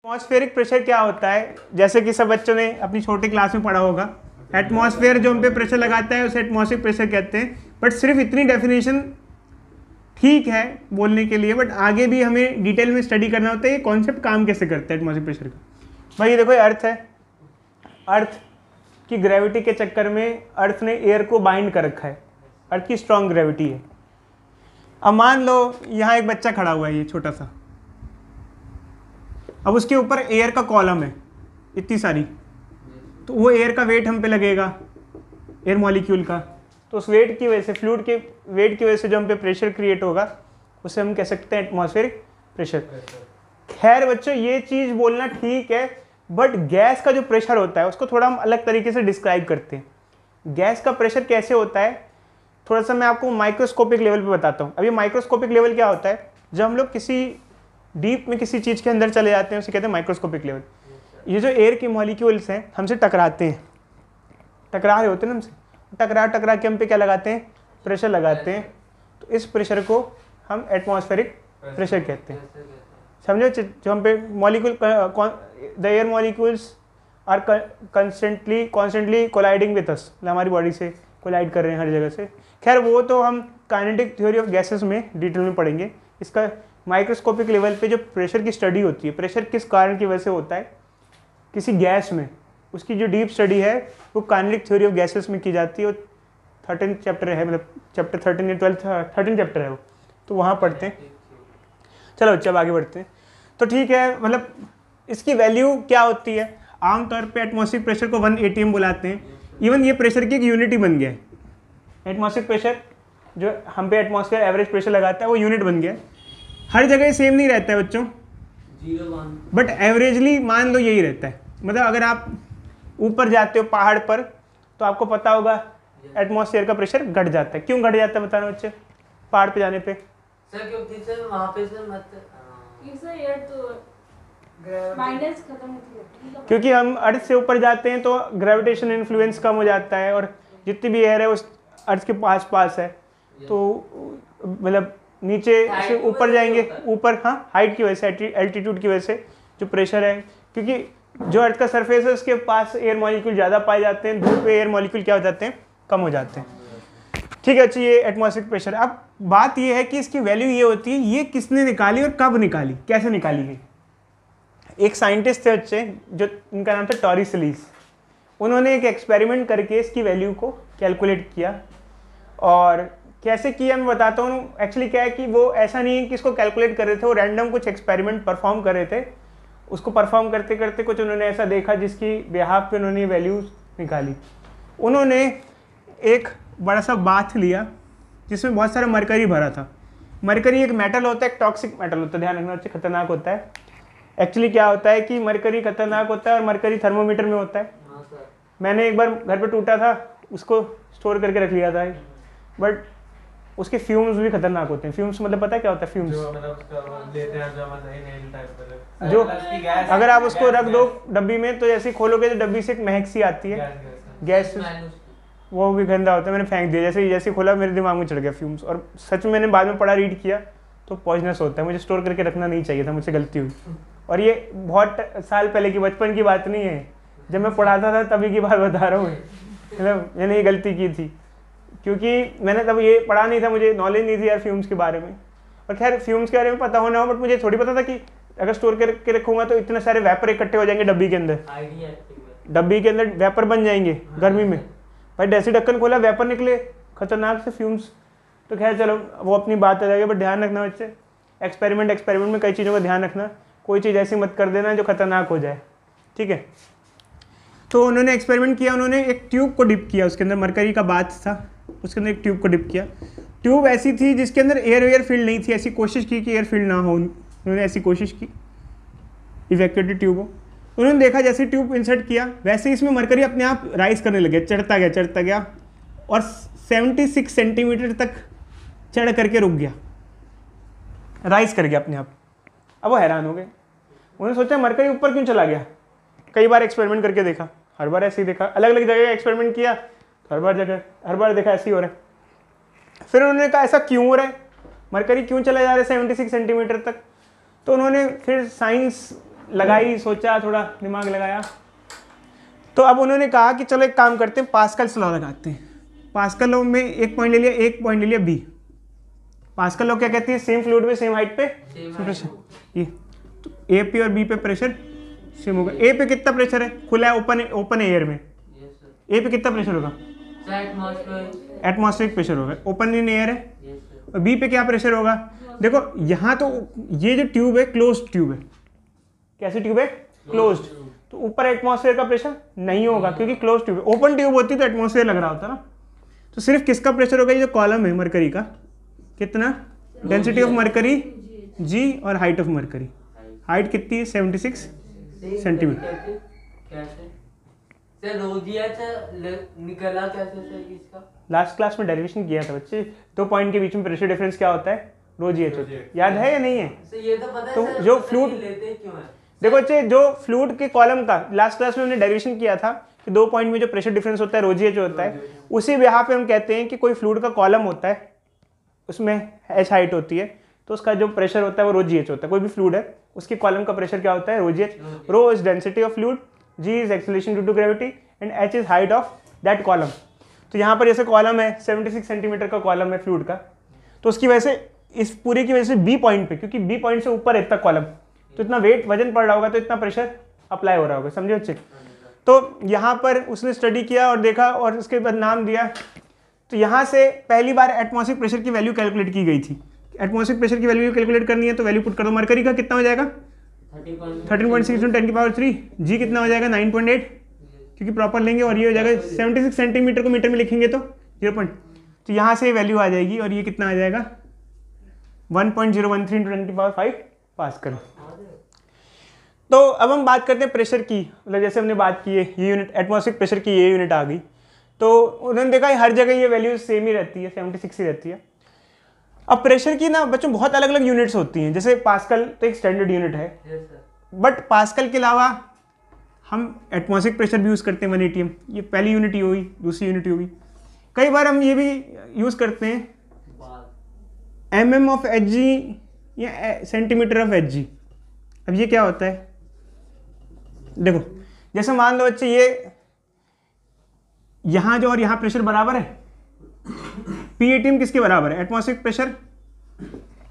Atmospheric pressure क्या होता है, जैसे कि सब बच्चों ने अपनी छोटी क्लास में पढ़ा होगा, एटमॉस्फेयर जो हम पे प्रेशर लगाता है उसे एटमॉस्फेरिक प्रेशर कहते हैं। बट सिर्फ इतनी डेफिनेशन ठीक है बोलने के लिए, बट आगे भी हमें डिटेल में स्टडी करना होता है ये कॉन्सेप्ट काम कैसे करता है एटमॉस्फेरिक प्रेशर का। भाई ये देखो, ये अर्थ है, अर्थ की ग्रेविटी के चक्कर में अर्थ ने एयर को बाइंड कर रखा है, अर्थ की स्ट्रॉन्ग ग्रेविटी है। अब मान लो यहाँ एक बच्चा खड़ा हुआ है, ये छोटा सा, अब उसके ऊपर एयर का कॉलम है इतनी सारी, तो वो एयर का वेट हम पे लगेगा, एयर मॉलिक्यूल का, तो उस वेट की वजह से, फ्लूइड के वेट की वजह से जो हम पे प्रेशर क्रिएट होगा उसे हम कह सकते हैं एटमॉस्फेरिक प्रेशर। खैर बच्चों, ये चीज़ बोलना ठीक है, बट गैस का जो प्रेशर होता है उसको थोड़ा हम अलग तरीके से डिस्क्राइब करते हैं। गैस का प्रेशर कैसे होता है थोड़ा सा मैं आपको माइक्रोस्कोपिक लेवल पे बताता हूँ। अभी माइक्रोस्कोपिक लेवल क्या होता है, जब हम लोग किसी डीप में किसी चीज़ के अंदर चले जाते हैं उसे कहते हैं माइक्रोस्कोपिक लेवल। ये जो एयर के मॉलिक्यूल्स हैं हमसे टकराते हैं, टकरा रहे होते हैं ना हमसे, टकरा के हम पे क्या लगाते हैं, प्रेशर लगाते हैं, तो इस प्रेशर को हम एटमॉस्फेरिक प्रेशर कहते हैं। समझो, जो हम पे molecule, the air molecules are constantly colliding with us, हमारी बॉडी से कोलाइड कर रहे हैं हर जगह से। खैर वो तो हम काइनेटिक थ्योरी ऑफ गैसेस में डिटेल में पढ़ेंगे। इसका माइक्रोस्कोपिक लेवल पे जो प्रेशर की स्टडी होती है, प्रेशर किस कारण की वजह से होता है किसी गैस में, उसकी जो डीप स्टडी है वो काइनेटिक थ्योरी ऑफ गैसेस में की जाती है। वो 13 चैप्टर है, मतलब चैप्टर 13 या 13 चैप्टर है वो, तो वहाँ पढ़ते हैं। चलो बच्चे अब आगे बढ़ते हैं। तो ठीक है, मतलब इसकी वैल्यू क्या होती है, आमतौर पे एटमॉस्फेरिक प्रेशर को 1 atm बुलाते हैं। इवन ये प्रेशर की एक यूनिट ही बन गया है। एटमॉस्फेरिक प्रेशर जो हम पे एटमॉस्फेयर एवरेज प्रेशर लगाता है वो यूनिट बन गया है। हर जगह सेम नहीं रहता है बच्चों, बट एवरेजली मान लो यही रहता है। मतलब अगर आप ऊपर जाते हो पहाड़ पर तो आपको पता होगा एटमॉस्फेयर का प्रेशर घट जाता है। क्यों घट जाता है बताना बच्चे, पहाड़ पे जाने पे? सर क्योंकि सर वहाँ पे सर मत यार तो माइनस खत्म होती है, क्योंकि हम अर्थ से ऊपर जाते हैं तो ग्रेविटेशन इन्फ्लुएंस कम हो जाता है, और जितनी भी एयर है उस अर्थ के पास है, तो मतलब नीचे से ऊपर जाएंगे, ऊपर, हाँ हाइट की वजह से, एल्टीट्यूड की वजह से जो प्रेशर है, क्योंकि जो अर्थ का सरफेस है उसके पास एयर मॉलिक्यूल ज़्यादा पाए जाते हैं, दूर पे एयर मॉलिक्यूल क्या हो जाते हैं, कम हो जाते हैं। ठीक है, अच्छा, ये एटमॉस्फेरिक प्रेशर। अब बात ये है कि इसकी वैल्यू ये होती है, ये किसने निकाली और कब निकाली, कैसे निकाली गई। एक साइंटिस्ट थे बच्चे, जो उनका नाम था टॉरिसलीस। उन्होंने एक एक्सपेरिमेंट करके इसकी वैल्यू को कैलकुलेट किया, और कैसे किया मैं बताता हूँ। एक्चुअली क्या है कि वो ऐसा नहीं है कि इसको कैलकुलेट कर रहे थे, वो रैंडम कुछ एक्सपेरिमेंट परफॉर्म कर रहे थे। उसको परफॉर्म करते करते कुछ उन्होंने ऐसा देखा जिसकी बिहाफ पे उन्होंने वैल्यूज निकाली। उन्होंने एक बड़ा सा बाथ लिया जिसमें बहुत सारा मरकरी भरा था। मरकरी एक मेटल होता है, एक टॉक्सिक मेटल होता है, ध्यान रखना बच्चे, खतरनाक होता है। एक्चुअली क्या होता है कि मरकरी खतरनाक होता है, और मरकरी थर्मोमीटर में होता है। मैंने एक बार घर पे टूटा था, उसको स्टोर करके रख लिया था, बट उसके फ्यूम्स भी खतरनाक होते हैं। फ्यूम्स मतलब पता है क्या होता है? फ्यूम्स जो अगर आप उसको रख दो डब्बी में तो जैसे खोलोगे तो डब्बी से एक महक सी आती है, गैस, वो भी गंदा होता है। मैंने फेंक दिया, जैसे खोला मेरे दिमाग में चढ़ गया फ्यूम्स, और सच में मैंने बाद में पढ़ा, रीड किया तो पॉइजनस होता है। मुझे स्टोर करके रखना नहीं चाहिए था, मुझसे गलती हुई। और ये बहुत साल पहले की, बचपन की बात नहीं है, जब मैं पढ़ाता था तभी की बात बता रहा हूँ। मतलब मैंने ये गलती की थी, क्योंकि मैंने तब ये पढ़ा नहीं था, मुझे नॉलेज नहीं थी यार फ्यूम्स के बारे में। और खैर फ्यूम्स के बारे में पता होना हो, बट मुझे थोड़ी पता था कि अगर स्टोर करके रखूँगा तो इतने सारे वेपर इकट्ठे हो जाएंगे डब्बी के अंदर, डब्बी के अंदर वेपर बन जाएंगे गर्मी में। भाई जैसे ढक्कन खोला वेपर निकले खतरनाक से फ्यूम्स। तो खैर चलो वो अपनी बात आ जाएगी, बट ध्यान रखना बच्चे, एक्सपेरिमेंट में कई चीज़ों का ध्यान रखना, कोई चीज़ ऐसी मत कर देना जो खतरनाक हो जाए, ठीक है। तो उन्होंने एक्सपेरिमेंट किया, उन्होंने एक ट्यूब को डिप किया, उसके अंदर मरकरी का बाथ था, उसके अंदर एक ट्यूब को डिप किया। ट्यूब ऐसी थी जिसके अंदर एयर फील्ड नहीं थी, ऐसी कोशिश की कि एयर फील्ड ना हो, उन्होंने ऐसी कोशिश की, इवैक्यूएटेड ट्यूब हो। उन्होंने देखा जैसे ट्यूब इंसर्ट किया वैसे ही इसमें मरकरी अपने आप राइज करने लगे, चढ़ता गया, और 76 सेंटीमीटर तक चढ़ करके रुक गया, राइज कर गया अपने आप। अब वो हैरान हो गए, उन्होंने सोचा मरकरी ऊपर क्यों चला गया। कई बार एक्सपेरिमेंट करके देखा, हर बार ऐसे ही देखा, अलग अलग जगह एक्सपेरिमेंट किया, हर बार देखा ऐसे ही हो रहा है। फिर उन्होंने कहा ऐसा क्यों हो रहा है, मरकरी क्यों चला जा रहा है 76 सेंटीमीटर तक। तो उन्होंने फिर साइंस लगाई, सोचा, थोड़ा दिमाग लगाया, तो अब उन्होंने कहा कि चलो एक काम करते हैं, पास्कल्स लॉ लगाते हैं। पास्कल लॉ में एक पॉइंट ले लिया बी। पास्कल लॉ क्या कहती है? सेम फ्लूइड में सेम हाइट पे प्रेशर, ये तो ए पे और बी पे प्रेशर सेम होगा। ए पे कितना प्रेशर है? खुला है, ओपन एयर में। ए पे कितना प्रेशर होगा? एटमॉस्फेरिक प्रेशर होगा, ओपन इन एयर है। और बी पे क्या प्रेशर होगा? देखो यहाँ तो ये जो ट्यूब है क्लोज्ड ट्यूब है। कैसी ट्यूब है? क्लोज्ड। तो ऊपर एटमॉस्फेयर का प्रेशर नहीं होगा क्योंकि क्लोज्ड ट्यूब है। ओपन ट्यूब होती तो एटमॉस्फेयर लग रहा होता ना। तो सिर्फ किसका प्रेशर होगा? ये जो कॉलम है मरकरी का, कितना? डेंसिटी ऑफ मरकरी जी और हाइट ऑफ मरकरी। हाइट कितनी है? 76 सेंटीमीटर। निकला कैसे सर इसका? लास्ट क्लास में डेरिवेशन किया था बच्चे। 2 पॉइंट के बीच में प्रेशर डिफरेंस क्या होता है? रो जी एच होता है। याद है या नहीं है? ये तो पता है तो सर, जो पता फ्लूइड नहीं लेते क्यों है? देखो बच्चे, जो फ्लूइड के कॉलम का लास्ट क्लास में हमने डेरिवेशन किया था कि 2 पॉइंट में जो प्रेशर डिफरेंस होता है रो जी एच होता है, उसी यहाँ पे हम कहते हैं कि कोई फ्लूइड का कॉलम होता है, उसमें एच हाइट होती है, तो उसका जो प्रेशर होता है वो रो जी एच होता है। कोई भी फ्लूइड है उसके कॉलम का प्रेशर क्या होता है? Rho G H. Rho is density of fluid, G is acceleration due to gravity and H is height of that column. तो यहाँ पर जैसे कॉलम है 76 सेंटीमीटर का कॉलम है फ्लूइड का, तो उसकी वजह से इस पूरे की वजह से बी पॉइंट पे, क्योंकि बी पॉइंट से ऊपर है इतना कॉलम, तो इतना वेट वजन पड़ रहा होगा, तो इतना प्रेशर अप्लाई हो रहा होगा। समझे बच्चे? तो यहाँ पर उसने स्टडी किया और देखा और उसके बाद नाम दिया। तो यहाँ से पहली बार एटमॉस्फेरिक प्रेशर की वैल्यू कैलकुलेट की गई थी। एटमॉस्फेरिक प्रेशर की वैल्यू कैलकुलेट करनी है तो वैल्यू पुट कर दो। मरकरी का कितना हो जाएगा? 13.6 × 10⁻³ जी कितना हो जाएगा? 9.8, क्योंकि प्रॉपर लेंगे। और ये हो जाएगा 76 सेंटीमीटर को मीटर में लिखेंगे तो 0. तो यहाँ से वैल्यू आ जाएगी और ये कितना आ जाएगा? 1.013 × 10⁵ पास्कल। तो अब हम बात करते हैं प्रेशर की। मतलब जैसे हमने बात की है ये यूनिट, एटमॉस्फेरिक प्रेशर की ये यूनिट आ गई, तो उन्होंने देखा हर जगह ये वैल्यू सेम ही रहती है, 76 ही रहती है। अब प्रेशर की ना बच्चों बहुत अलग अलग यूनिट्स होती हैं। जैसे पास्कल तो एक स्टैंडर्ड यूनिट है, बट पास्कल के अलावा हम एटमॉस्फेरिक प्रेशर भी यूज़ करते हैं 1 atm। ये पहली यूनिट ही होगी, दूसरी यूनिट ही होगी। कई बार हम ये भी यूज़ करते हैं mm ऑफ एच जी या सेंटीमीटर ऑफ एच जी। अब ये क्या होता है? देखो जैसे मान लो बच्चे ये यहाँ जो और यहाँ प्रेशर बराबर है, पी एटीएम किसके बराबर है? एटमॉस्फेरिक प्रेशर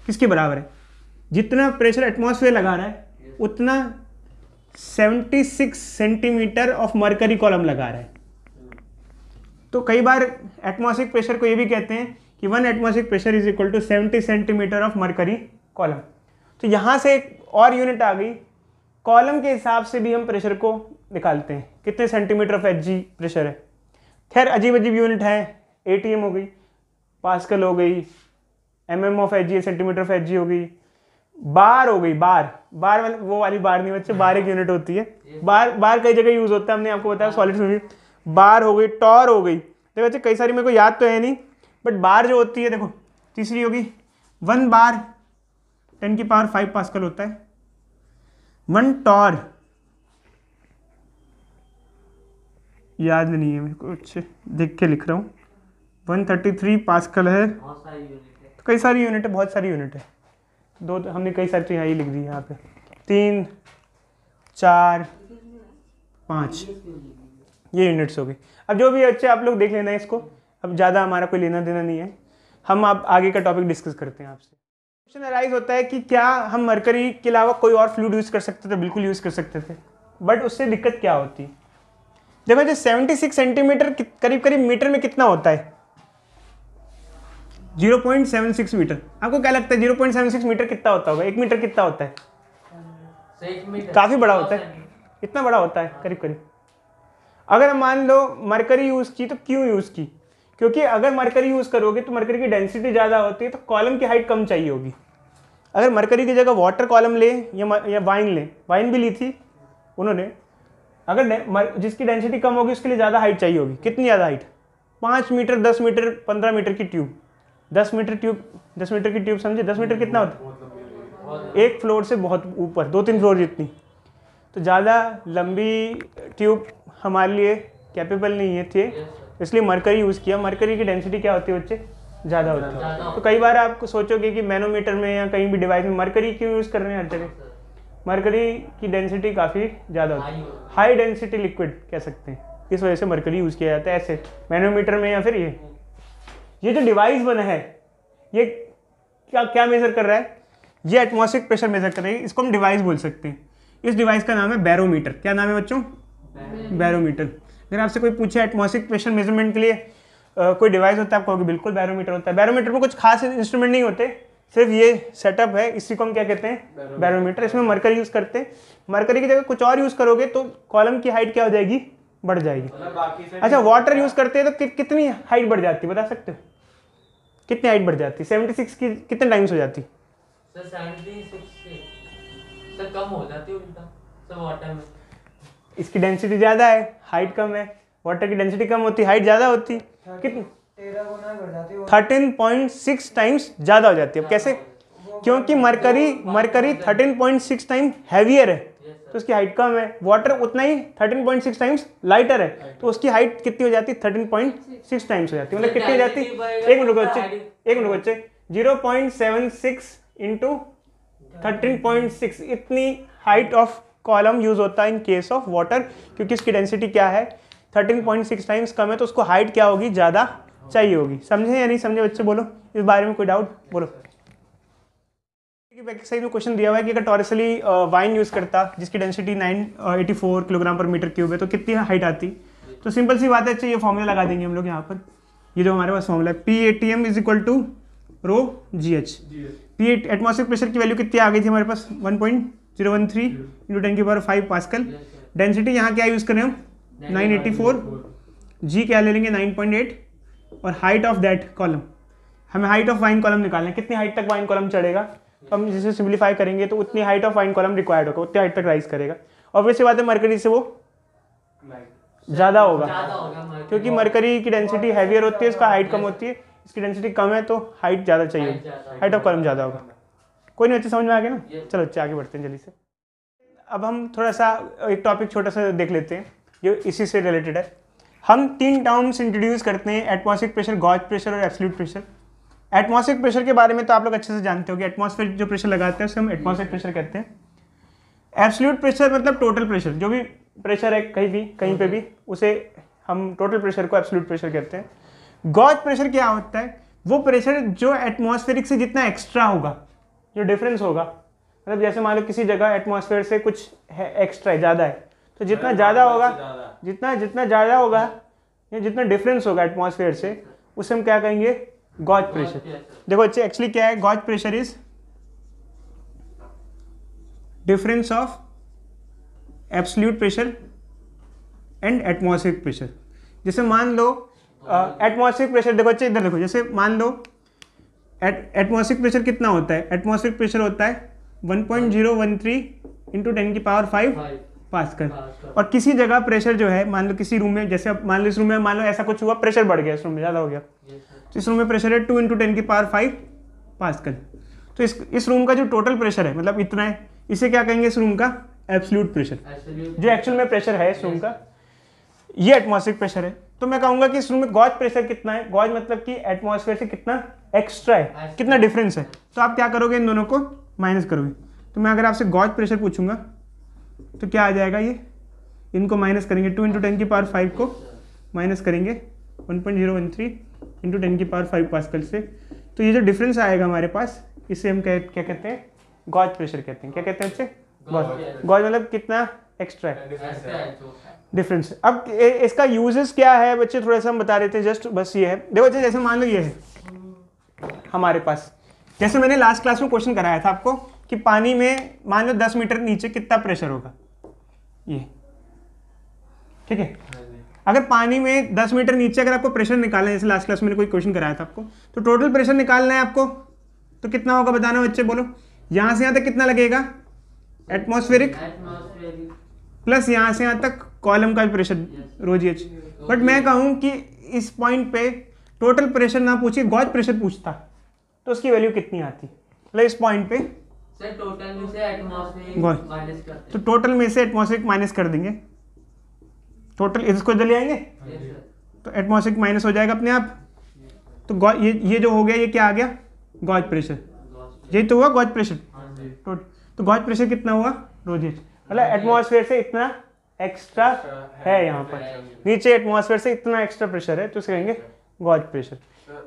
किसके बराबर है? जितना प्रेशर एटमॉस्फेयर लगा रहा है उतना 76 सेंटीमीटर ऑफ मरकरी कॉलम लगा रहा है। तो कई बार एटमॉस्फेरिक प्रेशर को ये भी कहते हैं कि 1 atmospheric pressure is equal to 70 centimeter of mercury column. तो यहाँ से एक और यूनिट आ गई, कॉलम के हिसाब से भी हम प्रेशर को निकालते हैं, कितने centimetre of H G pressure है। खैर अजीब अजीब यूनिट है, एटीएम हो गई, पास्कल हो गई, mm of H G centimetre of H G हो गई, बार हो गई। बार वो वाली बार नहीं बच्चे, बार एक यूनिट होती है। बार कई जगह यूज होता है, हमने आपको बताया सॉलिड्स में भी। बार हो गई, टॉर हो गई। देखो बच्चे कई सारी मेरे को याद तो है नहीं, बट बार जो होती है, देखो तीसरी होगी 1 बार 10⁵ पास्कल होता है। 1 टॉर याद नहीं है मेरे को, अच्छे देख के लिख रहा हूँ। 133 पास्कल है। तो कई सारी यूनिट है, बहुत सारी यूनिट है। दो हमने कई सारी तो यहाँ ही लिख दी, यहाँ पे 3 4 5 ये यूनिट्स हो गई। अब जो भी अच्छे आप लोग देख लेना है इसको, अब ज़्यादा हमारा कोई लेना देना नहीं है। हम अब आगे का टॉपिक डिस्कस करते हैं आपसे। क्वेश्चन अराइज होता है कि क्या हम मरकरी के अलावा कोई और फ्लूइड यूज़ कर सकते थे? बिल्कुल यूज़ कर सकते थे, बट उससे दिक्कत क्या होती है? देखो जो 76 सेंटीमीटर करीब करीब मीटर में कितना होता है? 0.76 मीटर। आपको क्या लगता है 0.76 मीटर कितना होता होगा? 1 मीटर कितना होता है? काफ़ी बड़ा होता है, इतना बड़ा होता है करीब करीब। अगर मान लो मरकरी यूज़ की, तो क्यों यूज़ की? क्योंकि अगर मरकरी यूज़ करोगे तो मरकरी की डेंसिटी ज़्यादा होती है, तो कॉलम की हाइट कम चाहिए होगी। अगर मरकरी की जगह वाटर कॉलम ले या वाइन ले, वाइन भी ली थी उन्होंने, अगर जिसकी डेंसिटी कम होगी उसके लिए ज़्यादा हाइट चाहिए होगी। कितनी ज़्यादा हाइट? 5 मीटर, 10 मीटर, 15 मीटर की ट्यूब। 10 मीटर की ट्यूब समझे? 10 मीटर कितना होता है? एक फ्लोर से बहुत ऊपर, 2-3 फ्लोर जितनी। तो ज़्यादा लंबी ट्यूब हमारे लिए कैपेबल नहीं है थे, इसलिए मरकरी यूज़ किया। मरकरी की डेंसिटी क्या होती है बच्चे? ज़्यादा होती है। तो कई बार आप सोचोगे कि मैनोमीटर में या कहीं भी डिवाइस में मरकरी क्यों यूज़ कर रहे हैं हर जगह? मरकरी की डेंसिटी काफ़ी ज़्यादा होती है, हाई डेंसिटी लिक्विड कह सकते हैं, इस वजह से मरकरी यूज़ किया जाता है ऐसे मैनोमीटर में। या फिर ये जो डिवाइस बना है ये क्या क्या मेज़र कर रहा है, ये एटमॉस्फेरिक प्रेशर मेज़र कर रही है, इसको हम डिवाइस बोल सकते हैं। इस डिवाइस का नाम है बैरोमीटर। क्या नाम है बच्चों? बैरोमीटर। अगर आपसे कोई पूछे एटमॉस्फेरिक प्रेशर मेजरमेंट के लिए कोई डिवाइस होता है, आप कहोगे बिल्कुल बैरोमीटर होता है। बैरोमीटर में कुछ खास इंस्ट्रूमेंट नहीं होते, सिर्फ ये सेटअप है, इसी को हम क्या कहते हैं? बैरोमीटर। इसमें मरकरी यूज़ करते हैं। मरकरी की जगह कुछ और यूज़ करोगे तो कॉलम की हाइट क्या हो जाएगी? बढ़ जाएगी। अच्छा, वाटर यूज़ करते हैं तो कितनी हाइट बढ़ जाती है बता सकते हो? कितनी हाइट बढ़ जाती है? 76 की कितने टाइम्स हो जाती? सर 76 सर कम हो जाती है उल्टा सर वाटर में। इसकी डेंसिटी ज़्यादा है, हाइट कम है। वाटर की डेंसिटी कम होती, हाइट ज़्यादा होती। कितनी? 13.6 टाइम्स ज़्यादा हो जाती है। अब कैसे? क्योंकि मरकरी 13.6 टाइम हैवियर है तो उसकी हाइट कम है। वाटर उतना ही 13.6 टाइम्स लाइटर है तो उसकी हाइट कितनी हो जाती है? 13.6 टाइम्स हो जाती है। मतलब कितनी हो जाती है? एक मिनट बच्चे 0.76 इंटू 13.6 इतनी हाइट ऑफ कॉलम यूज होता है इन केस ऑफ वाटर, क्योंकि इसकी डेंसिटी क्या है? 13.6 टाइम्स कम है तो उसको हाइट क्या होगी? ज़्यादा चाहिए होगी। समझे या नहीं समझे बच्चे? बोलो इस बारे में कोई डाउट? बोलो। एक्सरसाइज में क्वेश्चन दिया हुआ है कि अगर टॉरसली वाइन यूज़ करता जिसकी डेंसिटी 984 किलोग्राम पर मीटर क्यूब है तो कितनी हाइट आती? तो सिंपल सी बात है, अच्छा ये फॉर्मूला लगा देंगे हम लोग यहाँ पर। ये जो हमारे पास फॉर्मूला है PATM is equal to rho GH। Atmospheric pressure की वैल्यू कितनी आ गई थी हमारे पास? 1.013 इंटू 10 की पावर 5 पास्कल। डेंसिटी यहाँ क्या यूज़ करें हम? 984। जी क्या ले लेंगे? 9.8। और हाइट ऑफ दैट कॉलम, हमें हाइट ऑफ वाइन कॉलम निकालना है। कितनी हाइट तक वाइन कॉलम चढ़ेगा? तो हम जिसे सिंप्लीफाई करेंगे तो उतनी height of wine column required होगा, उतनी हाइट तक राइज करेगा। ऑब्वियसली बात है मरकरी से वो ज़्यादा होगा क्योंकि मरकरी की डेंसिटी हैवियर होती है, इसका हाइट कम होती है। इसकी डेंसिटी कम है तो हाइट ज़्यादा चाहिए, हाइट ऑफ कॉलम ज़्यादा होगा। कोई नहीं, अच्छे समझ में आ गया ना? चलो अच्छे आगे बढ़ते हैं जल्दी से। अब हम थोड़ा सा एक टॉपिक छोटा सा देख लेते हैं जो इसी से रिलेटेड है। हम 3 टर्म्स इंट्रोड्यूस करते हैं, एटमॉस्फेरिक प्रेशर, गॉज प्रेशर और एब्सोल्यूट प्रेशर। एटमॉस्फेरिक प्रेशर के बारे में तो आप लोग अच्छे से जानते हो कि एटमॉस्फेरिक जो प्रेशर लगाते हैं उसे हम एटमॉस्फेरिक प्रेशर कहते हैं। एब्सोल्यूट प्रेशर मतलब टोटल प्रेशर, जो भी प्रेशर है कहीं पे भी उसे हम टोटल प्रेशर को एब्सोल्यूट प्रेशर कहते हैं। गॉज प्रेशर क्या होता है? वो प्रेशर जो एटमॉस्फेरिक से जितना एक्स्ट्रा होगा, जो डिफरेंस होगा, मतलब जैसे मान लो किसी जगह एटमॉस्फेयर से कुछ है एक्स्ट्रा है, ज़्यादा है, तो जितना ज़्यादा होगा, जितना ज़्यादा होगा या जितना डिफरेंस होगा एटमॉस्फेयर से, उसे हम क्या कहेंगे? Gauge pressure. देखो अच्छे एक्चुअली क्या है? Gauge pressure is difference of absolute pressure and atmospheric pressure. जैसे मान लो एटमॉस्फेरिक प्रेशर, देखो अच्छे इधर देखो, जैसे मान लो एटमॉस्फेरिक प्रेशर कितना होता है? एटमॉस्फेरिक प्रेशर होता है 1.013 इंटू 10 की पावर 5 पास्कल। और किसी जगह प्रेशर जो है, मान लो किसी रूम में, जैसे अब मान लो इस रूम में मान लो ऐसा कुछ हुआ, प्रेशर बढ़ गया, इस रूम में ज़्यादा हो गया, तो इस रूम में प्रेशर है 2 इंटू 10 की पावर 5 पास्कल। तो इस रूम का जो टोटल प्रेशर है मतलब इतना है, इसे क्या कहेंगे? इस रूम का एब्सोल्यूट प्रेशर, जो एक्चुअल में प्रेशर है इस रूम का, ये एटमॉस्फेरिक प्रेशर है। तो मैं कहूँगा कि इस रूम में गॉज प्रेशर कितना है? गॉज मतलब कि एटमॉस्फेयर से कितना एक्स्ट्रा है, कितना डिफरेंस है। तो आप क्या करोगे? इन दोनों को माइनस करोगे। तो मैं अगर आपसे गॉज प्रेशर पूछूंगा तो क्या आ जाएगा? ये इनको माइनस करेंगे, 2 इंटू 10 की पावर 5 को माइनस करेंगे 1.013 इंटू 10 की पावर 5 पास्कल से। तो ये जो डिफरेंस आएगा हमारे पास, इसे हम क्या कहते हैं? गॉज प्रेशर कहते हैं। क्या कहते हैं बच्चे? गॉज मतलब कितना एक्स्ट्रा है, डिफरेंस। अब इसका यूजेस क्या है बच्चे, थोड़ा सा हम बता देते हैं जस्ट, बस ये है। देखो बच्चे, जैसे मान लो ये है हमारे पास, जैसे मैंने लास्ट क्लास में क्वेश्चन कराया था आपको कि पानी में मान लो 10 मीटर नीचे कितना प्रेशर होगा, ये ठीक है। अगर पानी में 10 मीटर नीचे अगर आपको प्रेशर निकालना है, जैसे लास्ट क्लास में मैंने कोई क्वेश्चन कराया था आपको, तो टोटल प्रेशर निकालना है आपको, तो कितना होगा बताना बच्चे, बोलो। यहाँ से यहाँ तक कितना लगेगा? एटमॉस्फेरिक प्लस यहाँ से यहाँ तक कॉलम का प्रेशर रो GH। बट मैं कहूँ कि इस पॉइंट पे टोटल प्रेशर ना पूछिए, गॉज प्रेशर पूछता तो उसकी वैल्यू कितनी आती? मतलब इस पॉइंट पे सर टोटल में से एटमॉस्फेरिक माइनस करते हैं, तो टोटल में से एटमॉस्फेरिक माइनस कर देंगे, टोटल इसको इधर ले आएंगे तो एटमॉस्फेरिक माइनस हो जाएगा अपने आप। तो ये जो हो गया, ये क्या आ गया? Gauge pressure. यही तो हुआ गॉज प्रेशर। तो गॉज प्रेशर कितना हुआ? रोजेज, मतलब एटमॉस्फेयर से इतना एक्स्ट्रा है यहाँ पर, नीचे एटमॉस्फेयर से इतना एक्स्ट्रा प्रेशर है तो उसे कहेंगे गॉज प्रेशर।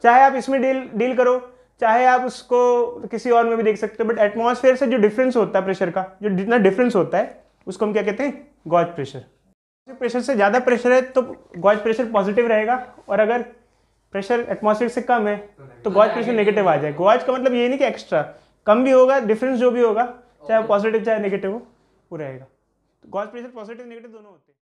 चाहे आप इसमें डील करो, चाहे आप उसको किसी और में भी देख सकते हो, बट एटमॉस्फेयर से जो डिफरेंस होता है प्रेशर का, जो जितना डिफरेंस होता है उसको हम क्या कहते हैं, गॉज प्रेशर। प्रेशर से ज़्यादा प्रेशर है तो गॉज प्रेशर पॉजिटिव रहेगा, और अगर प्रेशर एटमॉस्फेयर से कम है तो गॉज प्रेशर नेगेटिव आ जाए। गॉज का मतलब ये नहीं कि एक्स्ट्रा, कम भी होगा, डिफरेंस जो भी होगा चाहे पॉजिटिव चाहे नेगेटिव हो वो रहेगा। तो गॉज प्रेशर पॉजिटिव नेगेटिव दोनों होते हैं।